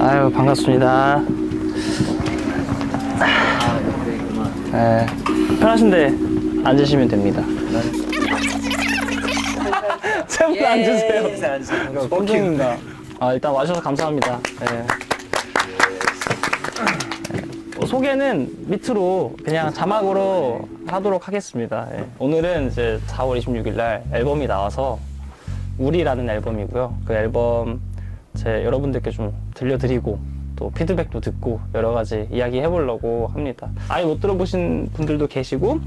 아유, 반갑습니다. 네, 편하신데 앉으시면 됩니다. 세 분 앉으세요. 뻥뻥인가? 아, 일단 와주셔서 감사합니다. 네. 소개는 밑으로 그냥 자막으로 하도록 하겠습니다. 예. 오늘은 이제 4월 26일 날 앨범이 나와서 우리라는 앨범이고요. 그 앨범 여러분들께 좀 들려드리고 또 피드백도 듣고 여러 가지 이야기 해보려고 합니다. 아예 못 들어보신 분들도 계시고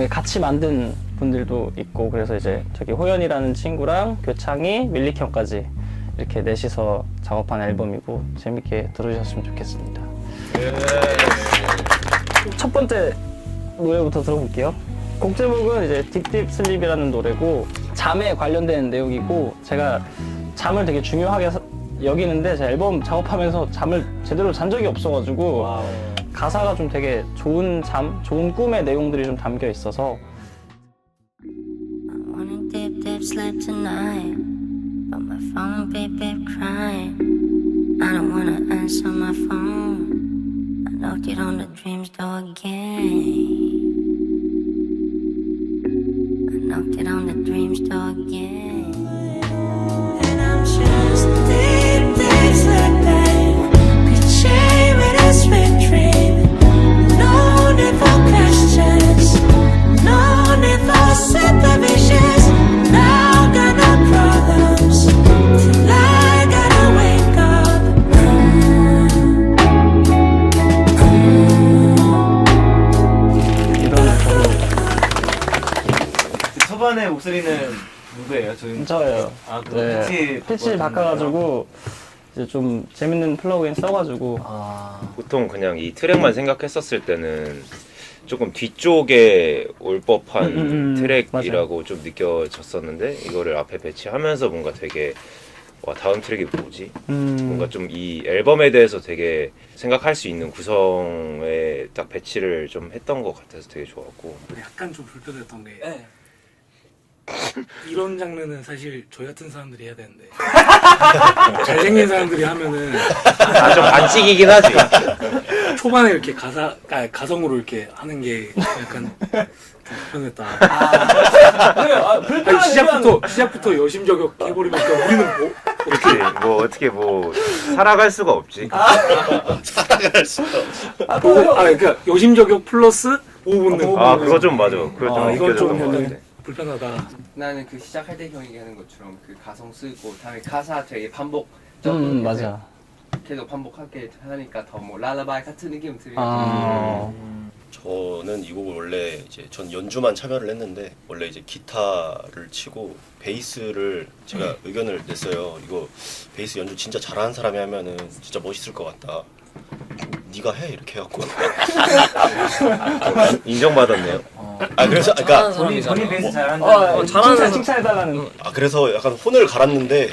같이 만든 분들도 있고, 그래서 이제 저기 호연이라는 친구랑 교창이, 밀릭 형까지 이렇게 넷이서 작업한 앨범이고 재밌게 들어주셨으면 좋겠습니다. 첫 번째 노래부터 들어볼게요. 곡 제목은 이제 딥딥 슬립이라는 노래고 잠에 관련된 내용이고, 제가 잠을 되게 중요하게 여기는데 제 앨범 작업하면서 잠을 제대로 잔 적이 없어가지고 가사가 좀 되게 좋은 잠, 좋은 꿈의 내용들이 좀 담겨 있어서. I wanna deep deep sleep tonight, but my phone beep beep crying. I don't wanna answer my phone. I knocked it on the dream's door again. I knocked it on the dream's door again. And I'm just deep deep sleeping, pitching with a sweet dream. No need for questions, no need for supervisions. Now got no problems till I gotta wake up. 초반에 목소리는 누구예요? 저예요. 아, 네. 피치 바꿔가지고 이제 좀 재밌는 플러그인 써가지고. 보통 그냥 이 트랙만 생각했었을 때는 조금 뒤쪽에 올 법한 트랙이라고 맞아요. 좀 느껴졌었는데, 이거를 앞에 배치하면서 뭔가 되게 와, 다음 트랙이 뭐지? 뭔가 좀 이 앨범에 대해서 되게 생각할 수 있는 구성에 딱 배치를 좀 했던 것 같아서 되게 좋았고. 약간 좀 불편했던 게 이런 장르는 사실 저희 같은 사람들이 해야 되는데 잘생긴 사람들이 하면은 좀 반칙이긴 하지. 초반에 이렇게 가성으로 이렇게 하는 게 약간 좀 불편했다. 아니, 시작부터 여심저격 해버리면 우리는 뭐 어떻게 살아갈 수가 없지. 살아갈 수가 없어. 그러니까 여심저격 플러스 보호 본능. 그거 좀 맞아. 그거 좀 이건 좀 느껴졌던 것 같아. 불편하다. 나는 그 시작할 때 형이 하는 것처럼 그 가성 쓰고 다음에 가사 되게 반복 맞아. 계속 반복하게 하니까 더 뭐 랄라바이 같은 느낌 들어요. 저는 이 곡을 원래 전 연주만 참여를 했는데, 원래 이제 기타를 치고 베이스를 제가 의견을 냈어요. 이거 베이스 연주 진짜 잘하는 사람이 하면은 진짜 멋있을 것 같다. 네가 해 이렇게 해갖고 인정받았네요. 그래서 그러니까 본인 베이스 잘한다. 칭찬해달라는. 그래서 약간 혼을 갈았는데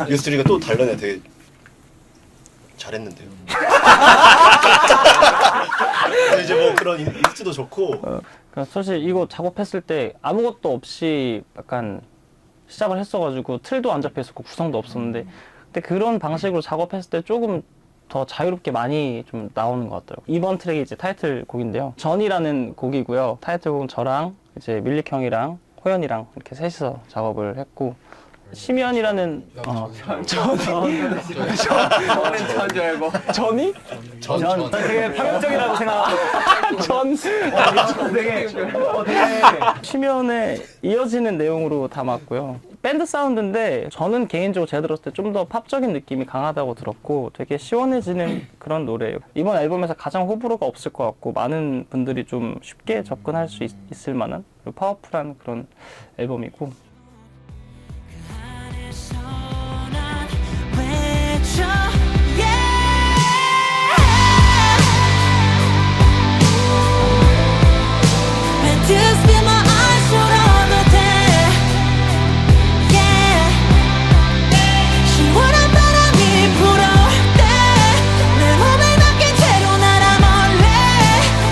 유스트리가 또 달라네. 되게 잘했는데요. 이제 뭐 그런 인스도 좋고. 그러니까 사실 이거 작업했을 때 아무것도 없이 약간 시작을 했어가지고 틀도 안 잡혀 있었고 구성도 없었는데, 근데 그런 방식으로 작업했을 때 조금 더 자유롭게 많이 좀 나오는 것 같더라고요. 이번 트랙이 이제 타이틀곡인데요. 전이라는 곡이고요. 타이틀곡은 저랑 이제 밀릭 형이랑 호연이랑 이렇게 셋이서 작업을 했고, 심연이라는 전이? 전 되게 파격적이라고 생각하고 전 되게 심연에 이어지는 내용으로 담았고요. 밴드 사운드인데 저는 개인적으로 제가 들었을 때 좀 더 팝적인 느낌이 강하다고 들었고 되게 시원해지는 그런 노래예요. 이번 앨범에서 가장 호불호가 없을 것 같고 많은 분들이 좀 쉽게 접근할 수 있을 만한 그리고 파워풀한 그런 앨범이고,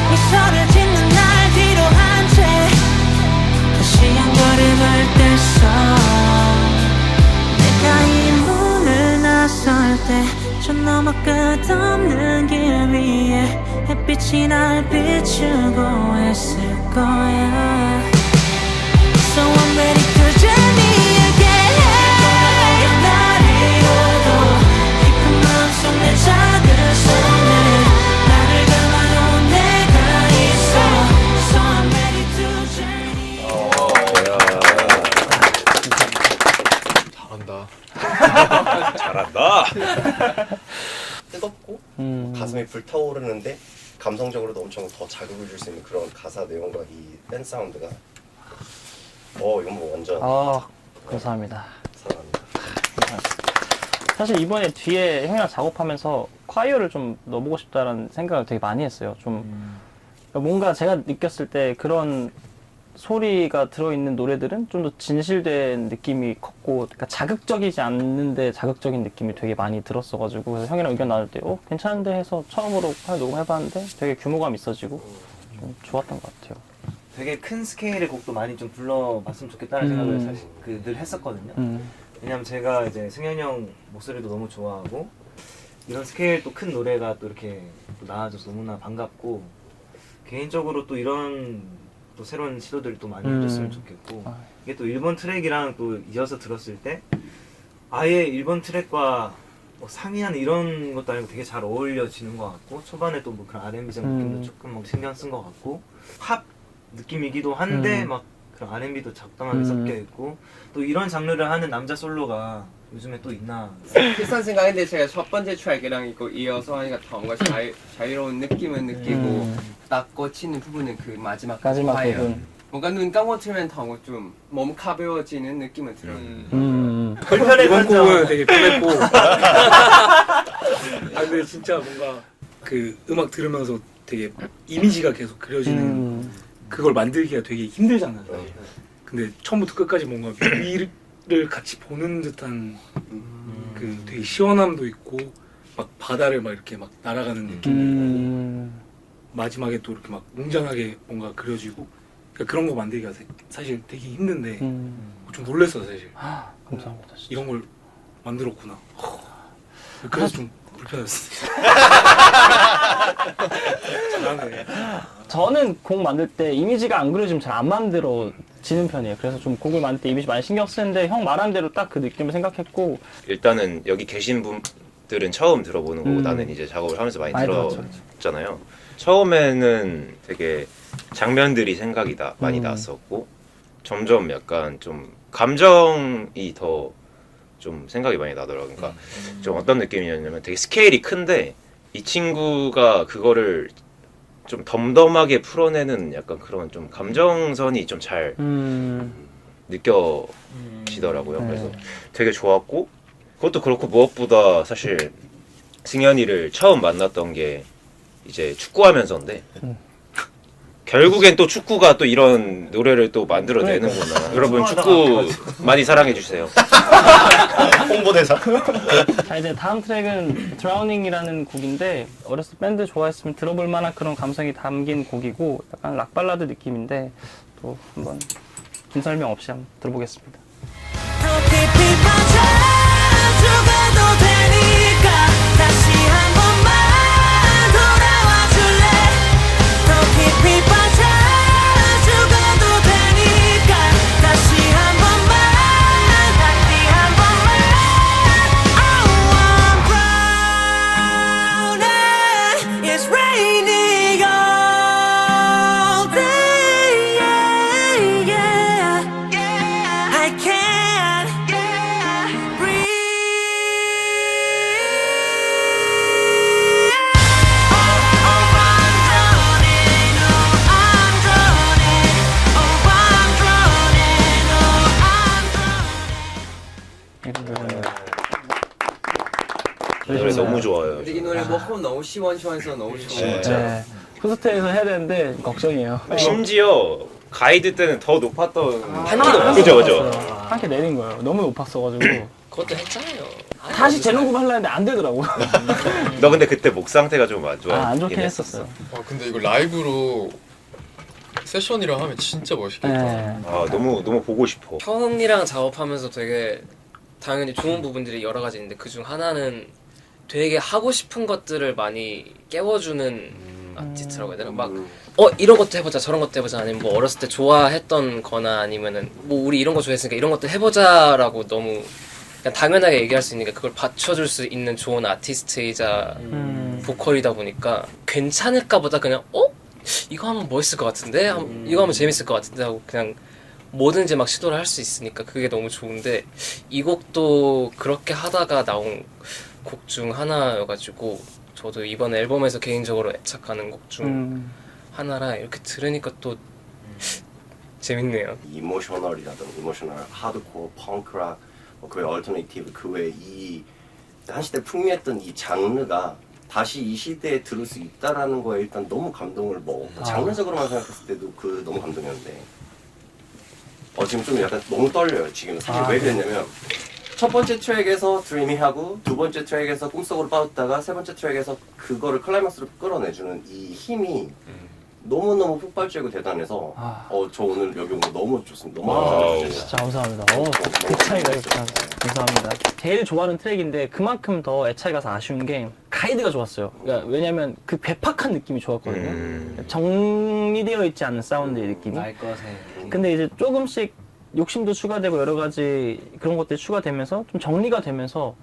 미소를 짓는 날 뒤로 한 채 다시 한 걸음 할 때 저 너머 끝없는 길 위에 햇빛이 날 비추고 있을 거야. So I'm ready to journey again. 날이 오고 깊은 마음속 내 작은 손에 나를 감아놓은 내가 있어. So I'm ready to journey. 잘한다. 뜨겁고 가슴이 불타오르는데 감성적으로도 엄청 더 자극을 줄 수 있는 그런 가사 내용과 이 댄스 사운드가 이건 뭐 완전 감사합니다. 사랑합니다. 사실 이번에 뒤에 형이랑 작업하면서 콰이어를 좀 넣어보고 싶다라는 생각을 되게 많이 했어요. 좀 뭔가 제가 느꼈을 때 그런 소리가 들어있는 노래들은 좀 더 진실된 느낌이 컸고, 그러니까 자극적이지 않는데 자극적인 느낌이 되게 많이 들었어가지고, 그래서 형이랑 의견 나눌 때 괜찮은데 해서 처음으로 콰이어 녹음해봤는데 되게 규모감 있어지고 좀 좋았던 것 같아요. 되게 큰 스케일의 곡도 많이 좀 불러봤으면 좋겠다는 생각을 사실 늘 했었거든요. 왜냐면 제가 이제 승현이 형 목소리도 너무 좋아하고 이런 스케일 또 큰 노래가 또 이렇게 또 나와줘서 너무나 반갑고, 개인적으로 또 이런 또 새로운 시도들을 또 많이 해줬으면 좋겠고, 이게 또 일본 트랙이랑 또 이어서 들었을 때 아예 일본 트랙과 뭐 상이하는 이런 것도 아니고 되게 잘 어울려지는 것 같고, 초반에 또 뭐 그런 R&B적 느낌도 조금 막 신경 쓴 것 같고, 팝 느낌이기도 한데 막 그런 R&B도 적당하게 섞여 있고, 또 이런 장르를 하는 남자 솔로가 요즘에 또 있나. 비슷한 생각인데 제가 첫 번째 트랙이랑 이거 이어서 하니까 더 뭔가 자유로운 느낌을 느끼고 딱 꽂히는 부분은 그 마지막 부분. 뭔가 눈 감고치면 더 좀 몸 가벼워지는 느낌을 들어요. 이번 곡은 되게 편했고 근데 진짜 뭔가 그 음악 들으면서 되게 이미지가 계속 그려지는 그걸 만들기가 되게 힘들잖아요. 근데 처음부터 끝까지 뭔가 위를 같이 보는 듯한 그 되게 시원함도 있고, 막 바다를 막 이렇게 막 날아가는 느낌, 마지막에 또 이렇게 막 웅장하게 뭔가 그려지고, 그러니까 그런 거 만들기가 사실 되게 힘든데 좀 놀랐어 사실. 감사합니다. 진짜. 이런 걸 만들었구나. 그래서 좀 불편했어. 잘하네. 저는 곡 만들 때 이미지가 안 그려지면 잘 안 만들어지는 편이에요. 그래서 좀 곡을 만들 때 이미지 많이 신경 쓰는데 형 말한 대로 딱 그 느낌을 생각했고, 일단은 여기 계신 분들은 처음 들어보는 거고 나는 이제 작업을 하면서 많이 들었잖아요. 처음에는 되게 장면들이 생각이 많이 났었고, 점점 약간 좀 감정이 더 좀 생각이 많이 나더라고요. 그러니까 좀 어떤 느낌이었냐면 되게 스케일이 큰데 이 친구가 그거를 좀 덤덤하게 풀어내는 약간 그런 좀 감정선이 좀 잘 느껴지더라고요. 그래서 되게 좋았고, 그것도 그렇고 무엇보다 사실 승현이를 처음 만났던 게 이제 축구하면서인데 결국엔 또 축구가 또 이런 노래를 또 만들어내는구나. 여러분 축구 많이 사랑해 주세요. 홍보대사. 자, 이제 다음 트랙은 드라우닝이라는 곡인데, 어렸을 때 밴드 좋아했으면 들어볼 만한 그런 감성이 담긴 곡이고, 약간 락발라드 느낌인데, 또 한번 긴 설명 없이 한번 들어보겠습니다. 더 깊이 빠져 죽어도 되니까 다시 한 번만 돌아와 줄래. 더 깊이 빠져 죽어도 되니까 다시 한 번만, 다시 한 번만. Oh, I'm drowning. It's raining all day. Yeah, yeah. I can't breathe. Oh, I'm drowning. Oh, I'm drowning. Oh, I'm drowning. Oh, I'm drowning. 이런 노래 너무 좋아요. 근데 이 노래 먹고 너무 시원시원해서 너무 좋아요. 네. 콘서트에서 해야 되는데 걱정이에요. 심지어 가이드 때는 더 높았던 한키 높았어요. 그죠. 한 개 내린 거예요. 너무 높았어가지고. 그것도 했잖아요. 다시 재녹음 하려 했는데 안 되더라고. 너 근데 그때 목 상태가 좀 안 좋아. 안 좋긴 했었어요. 근데 이거 라이브로 세션이랑 하면 진짜 멋있겠다. 네. 아 너무 보고 싶어. 형이랑 작업하면서 되게 당연히 좋은 부분들이 여러 가지 있는데 그중 하나는 되게 하고 싶은 것들을 많이 깨워주는 아티스트라고 해야 되나? 막 이런 것도 해보자 저런 것도 해보자 아니면 뭐 어렸을 때 좋아했던 거나 아니면은 뭐 우리 이런 거 좋아했으니까 이런 것도 해보자라고 너무 그냥 당연하게 얘기할 수 있으니까 그걸 받쳐줄 수 있는 좋은 아티스트이자 보컬이다 보니까 괜찮을까 보다 그냥 이거 하면 멋있을 것 같은데? 이거 하면 재밌을 것 같은데 하고 그냥 뭐든지 막 시도를 할 수 있으니까 그게 너무 좋은데 이 곡도 그렇게 하다가 나온 곡 중 하나여가지고 저도 이번 앨범에서 개인적으로 애착하는 곡 중 하나라 이렇게 들으니까 또 재밌네요. 이모셔널이라든가 이모셔널, 하드코어, 펑크락, 그 외 얼터네이티브, 그 외에 한 시대 풍미했던 이 장르가 다시 이 시대에 들을 수 있다라는 거에 일단 너무 감동을 먹었고 장르적으로만 생각했을 때도 그 너무 감동이었는데 지금 좀 약간 너무 떨려요. 지금 사실 왜 그랬냐면 첫 번째 트랙에서 드리미 하고 두 번째 트랙에서 꿈속으로 빠졌다가 세 번째 트랙에서 그거를 클라이막스로 끌어내주는 이 힘이 너무너무 폭발적이고 대단해서 저 오늘 여기 온 거 너무 좋습니다. 너무 감사합니다. 진짜 감사합니다. 애착이가 있구나. 감사합니다. 제일 좋아하는 트랙인데 그만큼 더 애착이 가서 아쉬운 게 가이드가 좋았어요. 그러니까 왜냐면 그 배팍한 느낌이 좋았거든요. 정리되어 있지 않은 사운드의 느낌이. 날 것에. 근데 이제 조금씩 욕심도 추가되고 여러 가지 그런 것들이 추가되면서 좀 정리가 되면서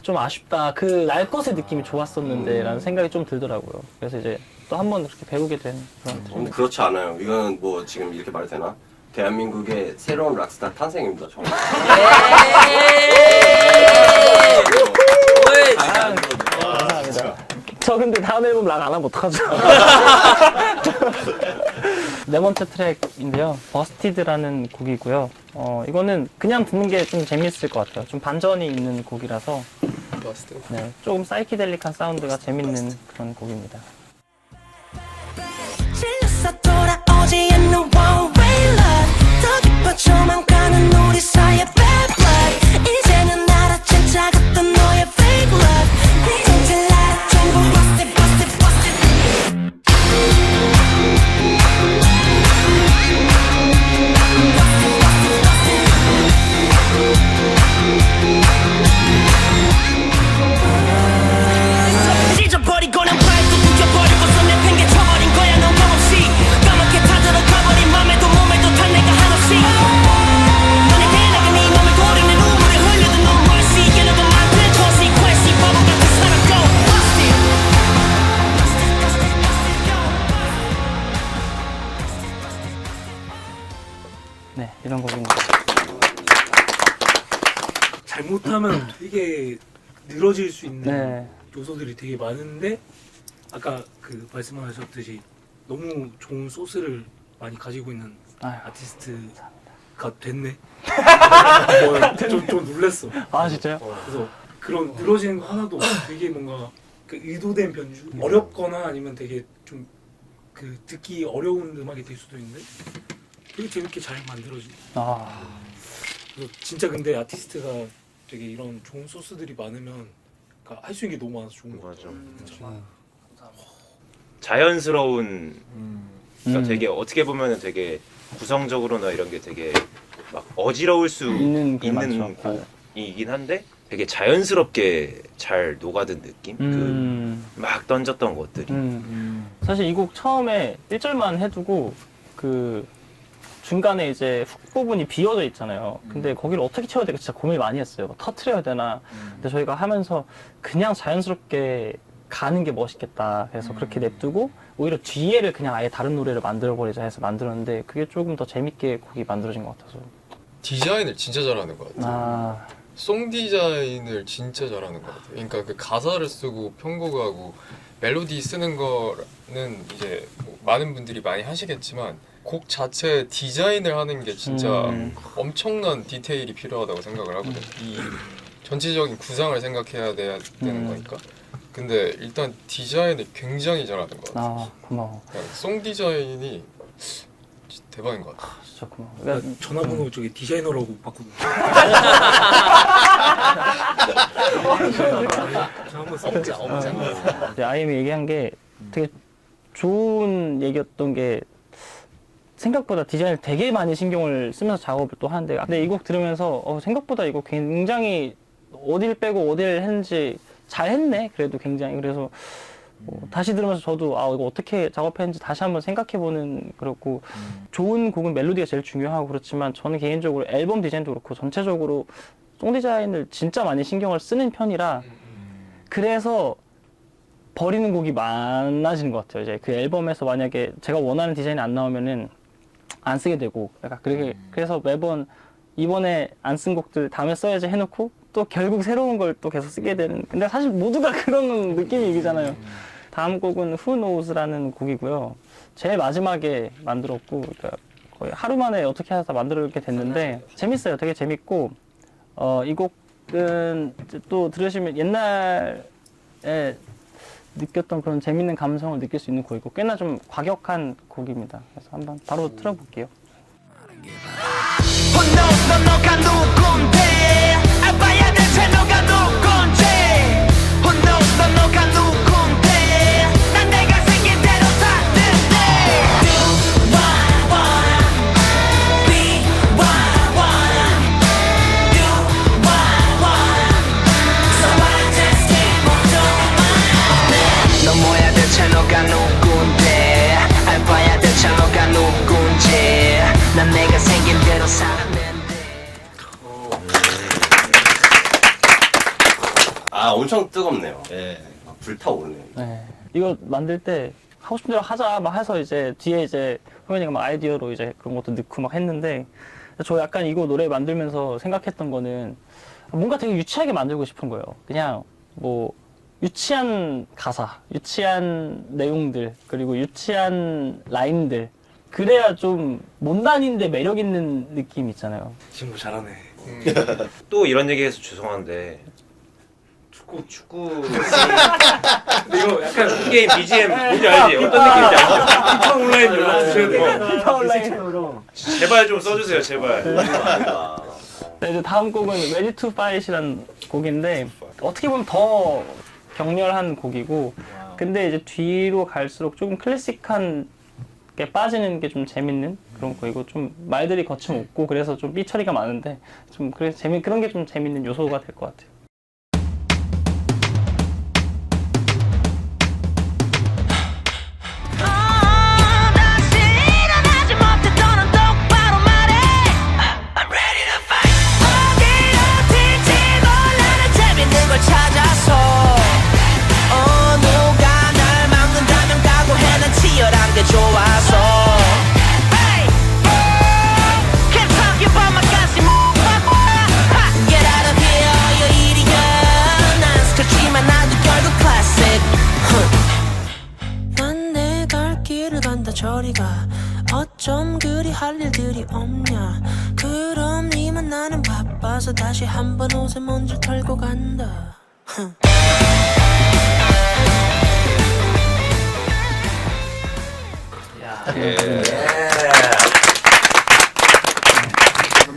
좀 아쉽다. 그 날 것의 느낌이 좋았었는데 라는 생각이 좀 들더라고요. 그래서 이제 또 한 번 그렇게 배우게 된 그런 근데 그렇지 않아요. 이건 뭐 지금 이렇게 말해도 되나? 대한민국의 새로운 락스타 탄생입니다. 정말. 감사합니다. 저 근데 다음 앨범 락 안 하면 어떡하죠? 네 번째 트랙인데요. 버스티드라는 곡이고요. 이거는 그냥 듣는 게 좀 재밌을 것 같아요. 좀 반전이 있는 곡이라서 네, 조금 사이키델릭한 사운드가 재밌는 그런 곡입니다. 질려서 돌아오지 않는 one-way love 더 깊어져만 가는 우리 사이의 bad blood 이제는 알아챈 작았던 너의 fake love 네 정체 알아 전부 busted busted busted 찢어버리고 난 발도 묶여버리고서 내팽개쳐버린 거야 넌 없이 까맣게 타들어 가버린 맘에도 몸에도 다 내가 한없이 너네 대나가 네 맘을 고르는 눈물을 흘려도 넌 멀씨 이게 너가 만든 consequence 바보같이 살아go busted busted busted 네, 이런 곡입니다. 잘못하면 되게 늘어질 수 있는 네. 요소들이 되게 많은데 아까 그 말씀하셨듯이 너무 좋은 소스를 많이 가지고 있는 아유, 아티스트가 됐네. 좀 놀랬어. 아 진짜요? 그래서 그런 늘어지는 거 하나도 되게 뭔가 그 의도된 변주 어렵거나 아니면 되게 좀 그 듣기 어려운 음악이 될 수도 있는데 되게 재밌게 잘 만들어진. 그래서 진짜 근데 아티스트가 되게 이런 좋은 소스들이 많으면 할 수 있는 게 너무 많아서 좋은 거 같아요. 자연스러운 그러니까 되게 어떻게 보면은 되게 구성적으로나 이런 게 되게 막 어지러울 수 있는 게 있는 많죠. 곡이긴 한데 되게 자연스럽게 잘 녹아든 느낌? 그 막 던졌던 것들이 사실 이 곡 처음에 1절만 해두고 그 중간에 이제 훅 부분이 비어져 있잖아요. 근데 거기를 어떻게 채워야 될까 진짜 고민을 많이 했어요. 뭐 터트려야 되나. 근데 저희가 하면서 그냥 자연스럽게 가는 게 멋있겠다. 그래서 그렇게 냅두고 오히려 뒤에를 그냥 아예 다른 노래를 만들어버리자 해서 만들었는데 그게 조금 더 재밌게 곡이 만들어진 것 같아서. 디자인을 진짜 잘하는 것 같아요. 아, 송 디자인을 진짜 잘하는 것 같아요. 그러니까 그 가사를 쓰고 편곡하고 멜로디 쓰는 거는 이제 뭐 많은 분들이 많이 하시겠지만 곡 자체 디자인을 하는 게 진짜 엄청난 디테일이 필요하다고 생각을 하거든요. 이 전체적인 구상을 생각해야 되는 거니까. 근데 일단 디자인을 굉장히 잘하는 것 같아요. 아 고마워. 그냥 송 디자인이 진짜 대박인 것 같아요. 진짜 고마워. 나 그러니까 전화번호 저기 디자이너라고 바꾸고. 저 한번 써보자. 이제 아이엠이 얘기한 게 되게 좋은 얘기였던 게 생각보다 디자인을 되게 많이 신경을 쓰면서 작업을 또 하는데 근데 이 곡 들으면서 생각보다 이거 굉장히 어딜 빼고 어딜 했는지 잘했네. 그래도 굉장히. 그래서 다시 들으면서 저도 이거 어떻게 작업했는지 다시 한번 생각해보는, 그렇고 좋은 곡은 멜로디가 제일 중요하고 그렇지만 저는 개인적으로 앨범 디자인도 그렇고 전체적으로 송 디자인을 진짜 많이 신경을 쓰는 편이라 그래서 버리는 곡이 많아지는 것 같아요. 이제 그 앨범에서 만약에 제가 원하는 디자인이 안 나오면은 안 쓰게 되고, 약간 그래서 매번 이번에 안 쓴 곡들 다음에 써야지 해놓고 또 결국 새로운 걸 또 계속 쓰게 되는. 근데 사실 모두가 그런 느낌이잖아요. 다음 곡은 Who Knows라는 곡이고요. 제일 마지막에 만들었고, 그러니까 거의 하루 만에 어떻게 하다 만들게 됐는데 재밌어요. 되게 재밌고, 이 곡은 또 들으시면 옛날에 느꼈던 그런 재밌는 감성을 느낄 수 있는 곡이고 꽤나 좀 과격한 곡입니다. 그래서 한번 바로 틀어볼게요. 너가 누군데 알바야 대체 너가 누군지 Who knows 너가 누군데 난 내가 생긴 대로 사는데 Do what I wanna Be what I wanna Do what I wanna So I just keep on doing my own 너 뭐야 대체 너가 누군데 알바야 대체 너가 누군지 난 내가 생긴 대로 사는데 엄청 뜨겁네요. 예, 막 불타오르네요. 네. 이거 만들 때 하고 싶은 대로 하자 막 해서 이제 뒤에 이제 호연이가 막 아이디어로 이제 그런 것도 넣고 막 했는데, 저 약간 이거 노래 만들면서 생각했던 거는 뭔가 되게 유치하게 만들고 싶은 거예요. 그냥 뭐 유치한 가사, 유치한 내용들, 그리고 유치한 라인들, 그래야 좀 못난인데 매력 있는 느낌 있잖아요. 친구 잘하네. 또 이런 얘기해서 죄송한데 축구 이거 약간 게임 BGM 뭔지 알지? 어떤 느낌인지 알지? 피파 온라인 연락주셔야 돼요. 피파 온라인으로. 제발 좀 써주세요 제발. 네, 이제 다음 곡은 Ready to Fight이라는 곡인데 어떻게 보면 더 격렬한 곡이고, 근데 이제 뒤로 갈수록 조금 클래식한 게 빠지는 게 좀 재밌는 그런 곡이고, 좀 말들이 거침없고 그래서 좀 삐 처리가 많은데 좀 그런 게 좀 재밌는 요소가 될 것 같아요. 좋아서 Can't talk about my gossip Get out of here you're idiot 난 스쳤지만 나도 결국 classic 난 내 갈 길을 간다 저리 가 어쩜 그리 할 일들이 없냐 그럼 니만 나는 바빠서 다시 한번 옷에 먼지 털고 간다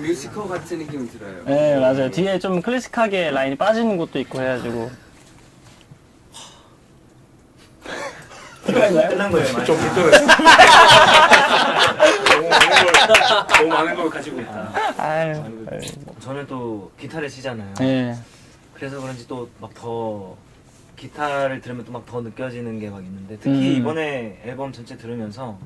뮤지컬 같은 느낌이 들어요. 네, 맞아요. 뒤에 좀 클래식하게 라인이 빠지는 것도 있고 해가지고. 끝난 거예요. 좀 불편해. 너무 많은 걸 가지고 있다. 아유. 저는 또 기타를 치잖아요. 네. 그래서 그런지 또 막 더 기타를 들으면 또 막 더 느껴지는 게 막 있는데 특히 이번에 앨범 전체 들으면서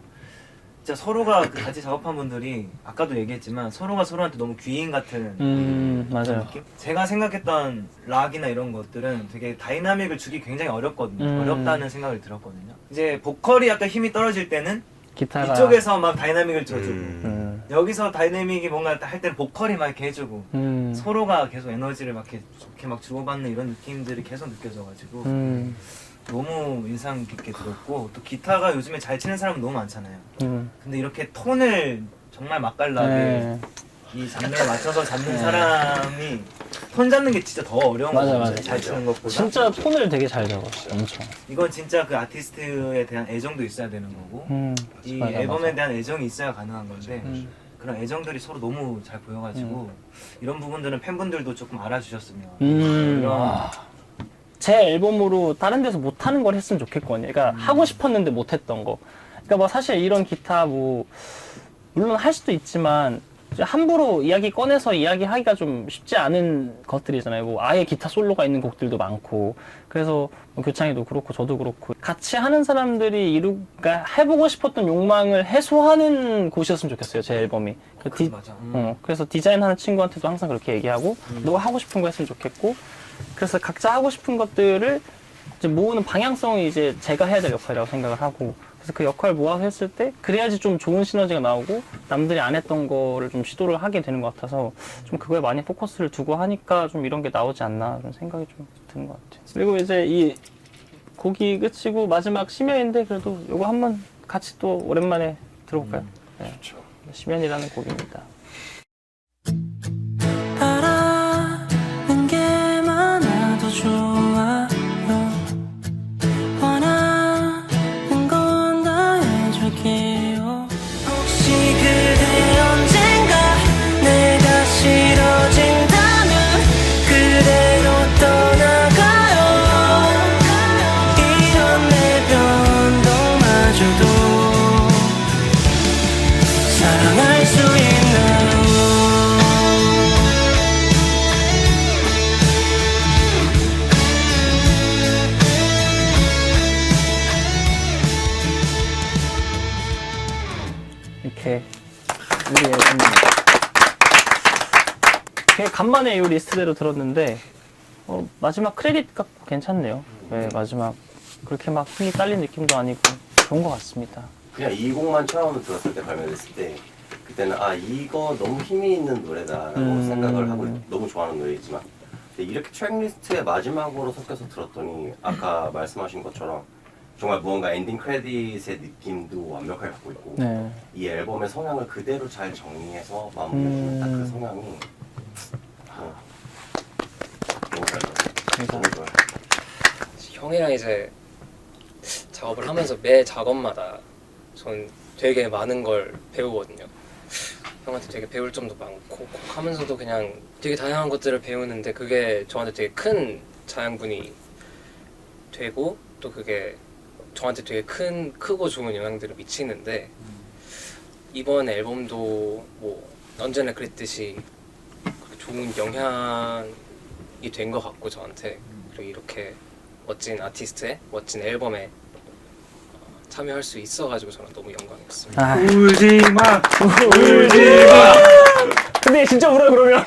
진짜 서로가 같이 작업한 분들이 아까도 얘기했지만 서로가 서로한테 너무 귀인 같은 맞아요. 느낌? 제가 생각했던 락이나 이런 것들은 되게 다이나믹을 주기 굉장히 어렵거든요. 어렵다는 생각을 들었거든요. 이제 보컬이 약간 힘이 떨어질 때는 기타가 이쪽에서 막 다이나믹을 줘주고 여기서 다이내믹이 뭔가 할 때는 보컬이 막 이렇게 해주고 서로가 계속 에너지를 막 이렇게 좋게 막 주고받는 이런 느낌들이 계속 느껴져가지고 너무 인상 깊게 들었고 또 기타가 요즘에 잘 치는 사람은 너무 많잖아요. 근데 이렇게 톤을 정말 맛깔나게 이 장르에 맞춰서 잡는 사람이 톤 잡는 게 진짜 더 어려운 거죠. 맞아. 잘 치는 것보다. 진짜 톤을 되게 잘 잡았어, 엄청. 이건 진짜 그 아티스트에 대한 애정도 있어야 되는 거고 이 맞아, 앨범에 맞아. 대한 애정이 있어야 가능한 건데 그런 애정들이 서로 너무 잘 보여가지고 이런 부분들은 팬분들도 조금 알아주셨으면 이런 제 앨범으로 다른 데서 못하는 걸 했으면 좋겠거든요. 그러니까 하고 싶었는데 못했던 거. 그러니까 뭐 사실 이런 기타 뭐 물론 할 수도 있지만 함부로 이야기 꺼내서 이야기하기가 좀 쉽지 않은 것들이잖아요. 뭐 아예 기타 솔로가 있는 곡들도 많고 그래서 뭐 교창이도 그렇고 저도 그렇고 같이 하는 사람들이 그러니까 해보고 싶었던 욕망을 해소하는 곳이었으면 좋겠어요. 제 앨범이. 맞아. 그래서 디자인하는 친구한테도 항상 그렇게 얘기하고 너가 하고 싶은 거 했으면 좋겠고 그래서 각자 하고 싶은 것들을 이제 모으는 방향성이 이제 제가 해야 될 역할이라고 생각을 하고 그래서 그 역할을 모아서 했을 때 그래야지 좀 좋은 시너지가 나오고 남들이 안 했던 거를 좀 시도를 하게 되는 것 같아서 좀 그거에 많이 포커스를 두고 하니까 좀 이런 게 나오지 않나 그런 생각이 좀 드는 것 같아요. 그리고 이제 이 곡이 끝이고 마지막 심연인데 그래도 이거 한번 같이 또 오랜만에 들어볼까요? 네. 심연이라는 곡입니다. 바라는 게 많아도 좋아요. 원하는 건 다 해줄게요. 혹시 그대 언젠가 내가 싫어진다면 그대로 떠나가요. 이런 내 변동마저도 사랑할 수 있나요? 이렇게 우리의 되게 간만에 이 리스트대로 들었는데 마지막 크레딧 같고 괜찮네요. 네, 마지막 그렇게 막 힘이 딸린 느낌도 아니고 좋은 것 같습니다. 그냥 이 곡만 처음 들었을 때 발매됐을 때 그때는 아 이거 너무 힘이 있는 노래다라고 생각을 하고 너무 좋아하는 노래이지만 근데 이렇게 트랙리스트의 마지막으로 섞여서 들었더니 아까 말씀하신 것처럼 정말 무언가 엔딩 크레딧의 느낌도 완벽하게 갖고 있고 네. 이 앨범의 성향을 그대로 잘 정리해서 마무리해주는 딱 그 성향이 너무 잘 나와요. 너무 좋아요. 형이랑 이제 작업을 하면서 매 작업마다 전 되게 많은 걸 배우거든요. 형한테 되게 배울 점도 많고 곡 하면서도 그냥 되게 다양한 것들을 배우는데 그게 저한테 되게 큰 자양분이 되고 또 그게 저한테 되게 크고 좋은 영향들을 미치는데 이번 앨범도 뭐 언제나 그랬듯이 그렇게 좋은 영향이 된 것 같고 저한테 그리고 이렇게 멋진 아티스트의 멋진 앨범에 참여할 수 있어가지고 저는 너무 영광이었습니다. 울지마 울지마. 근데 진짜 울어요 그러면?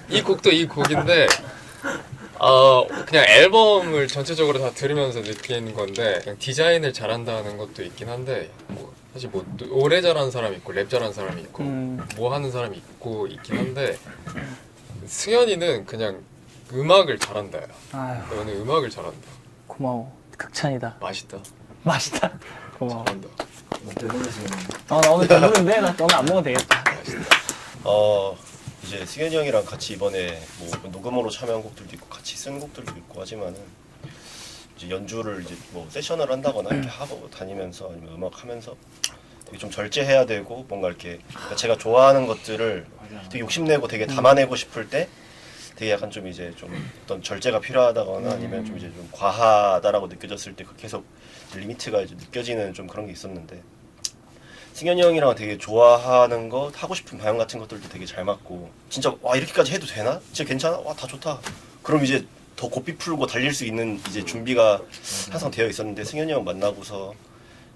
이 곡도 이 곡인데 그냥 앨범을 전체적으로 다 들으면서 느끼는 건데 그냥 디자인을 잘한다는 것도 있긴 한데 뭐 사실 뭐 노래 잘하는 사람이 있고 랩 잘하는 사람이 있고 뭐 하는 사람이 있고 있긴 한데 승현이는 그냥 음악을 잘한다. 아유 너는 음악을 잘한다. 고마워. 극찬이다. 맛있다. 맛있다. 고마워. 잘한다. 나 오늘 배부른데 나 오늘 안 먹어도 되겠다. 이제 승현이 형이랑 같이 이번에 뭐 녹음으로 참여한 곡들도 있고 같이 쓴 곡들도 있고 하지만은 이제 연주를 이제 뭐 세션을 한다거나 이렇게 하고 다니면서 아니면 음악 하면서 되게 좀 절제해야 되고 뭔가 이렇게 그러니까 제가 좋아하는 것들을 되게 욕심내고 되게 담아내고 싶을 때 되게 약간 좀 이제 좀 어떤 절제가 필요하다거나 아니면 좀 이제 좀 과하다라고 느껴졌을 때 계속 리미트가 이제 느껴지는 좀 그런 게 있었는데 승현이 형이랑 되게 좋아하는 것, 하고 싶은 방향 같은 것들도 되게 잘 맞고 진짜 와 이렇게까지 해도 되나? 진짜 괜찮아? 와 다 좋다. 그럼 이제 더 고삐 풀고 달릴 수 있는 이제 준비가 항상 되어 있었는데 승현이 형 만나고서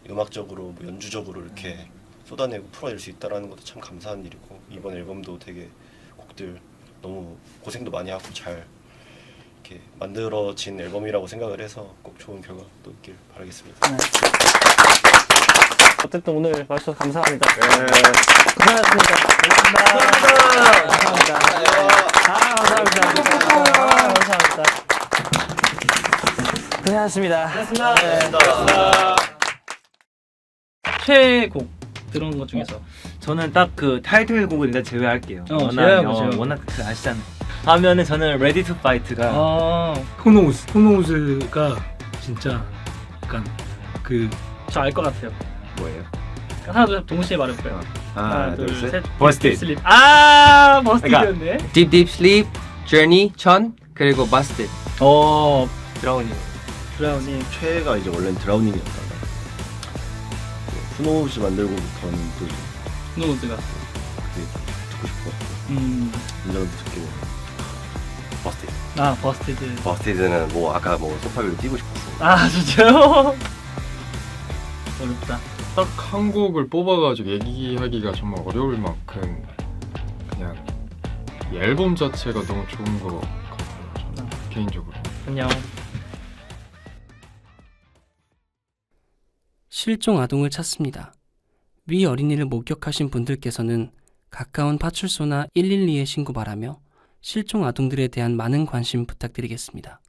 음악적으로 뭐 연주적으로 이렇게 쏟아내고 풀어낼 수 있다는 것도 참 감사한 일이고 이번 앨범도 되게 곡들 너무 고생도 많이 하고 잘 이렇게 만들어진 앨범이라고 생각을 해서 꼭 좋은 결과 또 있길 바라겠습니다. 네. 어쨌든 오늘 와주셔서 감사합니다. 고생하셨습니다. 감사합니다. 감사합니다. 고생하셨습니다. 고생하셨습니다. 최애곡 들은 것 중에서 저는 딱 그 타이틀곡을 일단 제외할게요. 제외하고. 워낙 그 아시잖아요. 하면은 저는 Ready to Fight가 호노우즈가 진짜 약간 그 저 알 것 같아요. 뭐예요? 하나 둘 동시에 말해볼까요? 하나 둘 셋. 버스티드. 버스티드. 버스티드였네. Deep Deep Sleep, Journey, 천 그리고 Busted. 브라우니. 브라우니. 최애가 이제 원래는 드라우닝이었다가 후노우즈 만들고부터는 또 누구들가? 듣고 싶어. 인정도 듣기로. 버스티드. 아 버스티드. 버스티드는 뭐 아까 뭐 소파 위로 뛰고 싶었어. 아 진짜요? 어렵다. 딱 한 곡을 뽑아가지고 얘기하기가 정말 어려울 만큼 그냥 이 앨범 자체가 너무 좋은 것 같아요. 저는 개인적으로. 안녕. 실종 아동을 찾습니다. 위 어린이를 목격하신 분들께서는 가까운 파출소나 112에 신고 바라며 실종 아동들에 대한 많은 관심 부탁드리겠습니다.